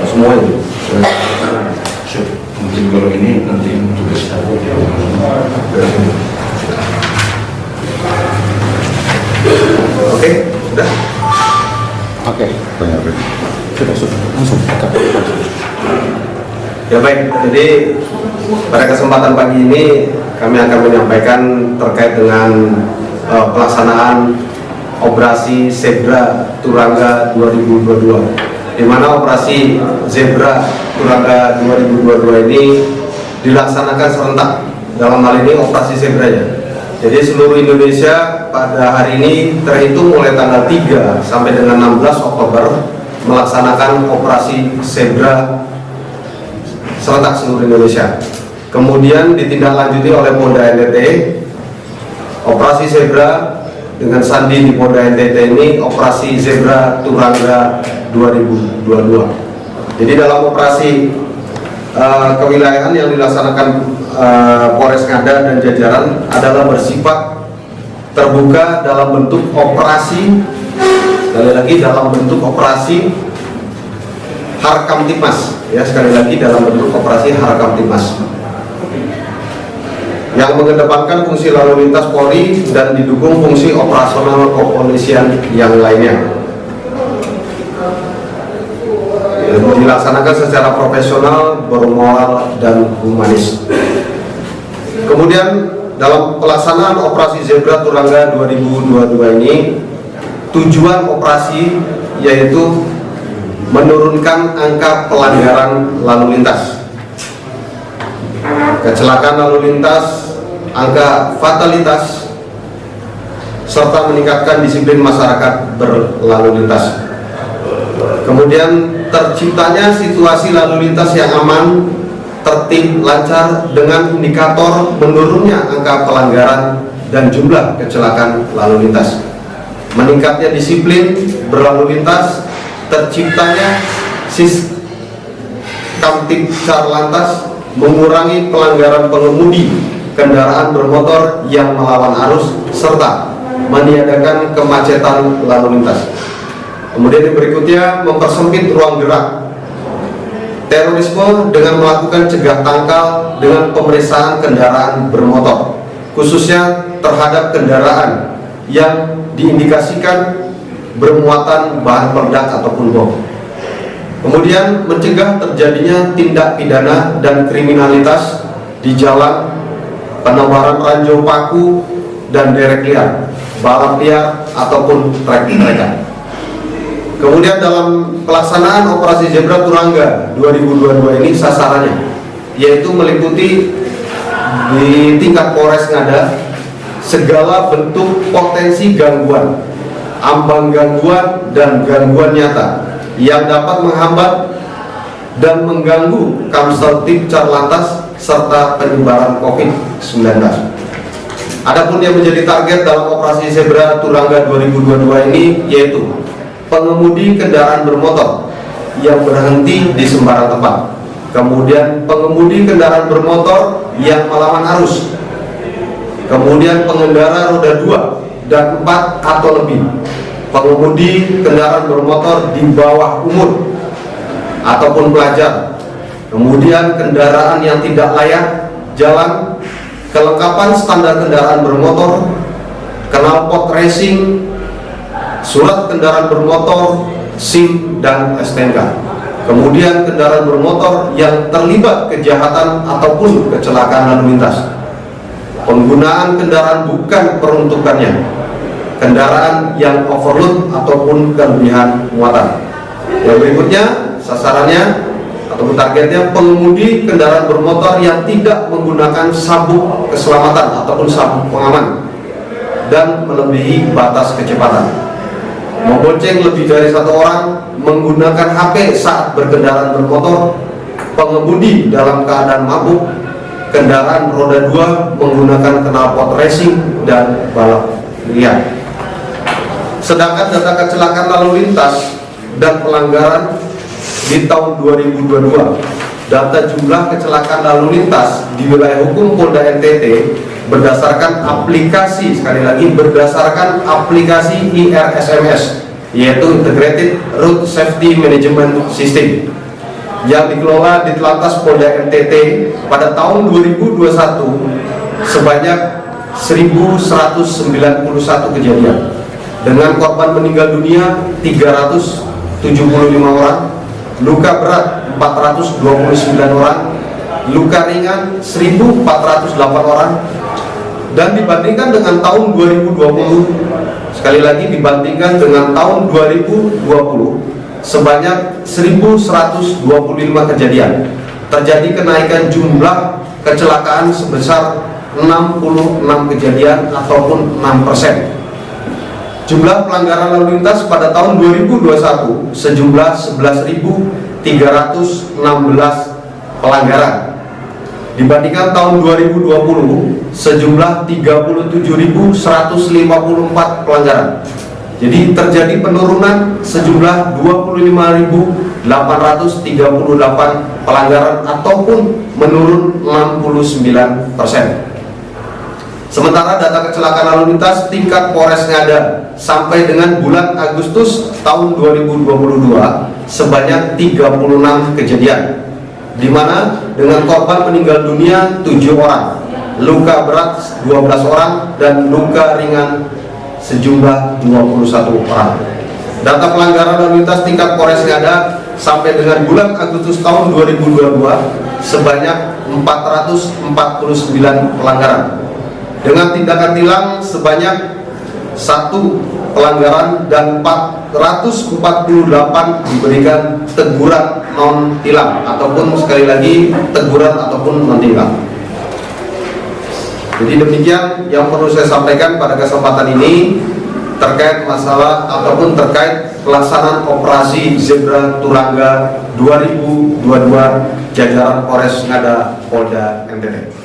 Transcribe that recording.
semua itu. Mungkin kalau ini nanti tugas Oke, sudah. Oke, sudah langsung. Ya baik, jadi pada kesempatan pagi ini kami akan menyampaikan terkait dengan pelaksanaan operasi Zebra Turangga 2022, di mana operasi Zebra Turangga 2022 ini dilaksanakan serentak. Dalam hal ini operasi Zebra ya. Jadi seluruh Indonesia pada hari ini terhitung mulai tanggal 3 sampai dengan 16 Oktober melaksanakan operasi Zebra serentak seluruh Indonesia. Kemudian ditindaklanjuti oleh Polda NTT. Operasi Zebra dengan sandi di Polda NTT ini operasi Zebra Turangga 2022. Jadi dalam operasi kewilayahan yang dilaksanakan Polres Ngada dan jajaran adalah bersifat terbuka dalam bentuk operasi, sekali lagi dalam bentuk operasi Harkamtipmas, ya sekali lagi dalam bentuk operasi Harkamtipmas yang mengedepankan fungsi lalu lintas Polri dan didukung fungsi operasional kepolisian yang lainnya. Dilaksanakan secara profesional, bermoral dan humanis. Kemudian dalam pelaksanaan operasi Zebra Turangga 2022 ini, tujuan operasi yaitu menurunkan angka pelanggaran lalu lintas, kecelakaan lalu lintas, angka fatalitas, serta meningkatkan disiplin masyarakat berlalu lintas. Kemudian terciptanya situasi lalu lintas yang aman, tertib, lancar dengan indikator menurunnya angka pelanggaran dan jumlah kecelakaan lalu lintas. Meningkatnya disiplin berlalu lintas, terciptanya sistem kamtipcar lantas, mengurangi pelanggaran pengemudi kendaraan bermotor yang melawan arus, serta meniadakan kemacetan lalu lintas. Kemudian yang berikutnya, mempersempit ruang gerak terorisme dengan melakukan cegah tangkal dengan pemeriksaan kendaraan bermotor, khususnya terhadap kendaraan yang diindikasikan bermuatan bahan peledak ataupun bom. Kemudian mencegah terjadinya tindak pidana dan kriminalitas di jalan, penebaran ranjau paku dan derek liar, balap liar ataupun trek-trekan. Kemudian dalam pelaksanaan operasi Zebra Turangga 2022 ini sasarannya yaitu meliputi di tingkat Polres Ngada segala bentuk potensi gangguan, ambang gangguan dan gangguan nyata yang dapat menghambat dan mengganggu Kamtipcar lantas serta penyebaran COVID-19. Adapun yang menjadi target dalam operasi Zebra Turangga 2022 ini yaitu pengemudi kendaraan bermotor yang berhenti di sembarang tempat, kemudian pengemudi kendaraan bermotor yang melawan arus, kemudian pengendara roda 2 dan 4 atau lebih, pengemudi kendaraan bermotor di bawah umur ataupun pelajar, kemudian kendaraan yang tidak layak jalan, kelengkapan standar kendaraan bermotor, knalpot racing, surat kendaraan bermotor, SIM dan STNK. Kemudian kendaraan bermotor yang terlibat kejahatan ataupun kecelakaan lalu lintas. Penggunaan kendaraan bukan peruntukannya, kendaraan yang overload ataupun kelebihan muatan. Yang berikutnya sasarannya ataupun targetnya pengemudi kendaraan bermotor yang tidak menggunakan sabuk keselamatan ataupun sabuk pengaman dan melebihi batas kecepatan, membonceng lebih dari satu orang, menggunakan HP saat berkendaraan bermotor, pengemudi dalam keadaan mabuk, kendaraan roda 2 menggunakan knalpot racing dan balap liar. Sedangkan data kecelakaan lalu lintas dan pelanggaran di tahun 2022, data jumlah kecelakaan lalu lintas di wilayah hukum Polda NTT berdasarkan aplikasi, sekali lagi berdasarkan aplikasi IRSMS yaitu Integrated Road Safety Management System yang dikelola di Telantas Polda NTT pada tahun 2021 sebanyak 1.191 kejadian dengan korban meninggal dunia 375 orang, luka berat 429 orang, luka ringan 1.408 orang, dan dibandingkan dengan tahun 2020, sekali lagi dibandingkan dengan tahun 2020 sebanyak 1.125 kejadian, terjadi kenaikan jumlah kecelakaan sebesar 66 kejadian ataupun 6%. Jumlah pelanggaran lalu lintas pada tahun 2021 sejumlah 11.316 pelanggaran, dibandingkan tahun 2020 sejumlah 37.154 pelanggaran. Jadi terjadi penurunan sejumlah 25.838 pelanggaran ataupun menurun 69%. Sementara data kecelakaan lalu lintas tingkat Polres Ngada sampai dengan bulan Agustus tahun 2022 sebanyak 36 kejadian, di mana dengan korban meninggal dunia 7 orang, luka berat 12 orang, dan luka ringan sejumlah 21 orang. Data pelanggaran lalu lintas tingkat Polres Ngada sampai dengan bulan Agustus tahun 2022 sebanyak 449 pelanggaran, dengan tindakan tilang sebanyak 1 pelanggaran dan 448 diberikan teguran non tilang ataupun sekali lagi teguran ataupun non tilang. Jadi demikian yang perlu saya sampaikan pada kesempatan ini terkait masalah ataupun terkait pelaksanaan operasi Zebra Turangga 2022 jajaran Polres Ngada Polda NTT.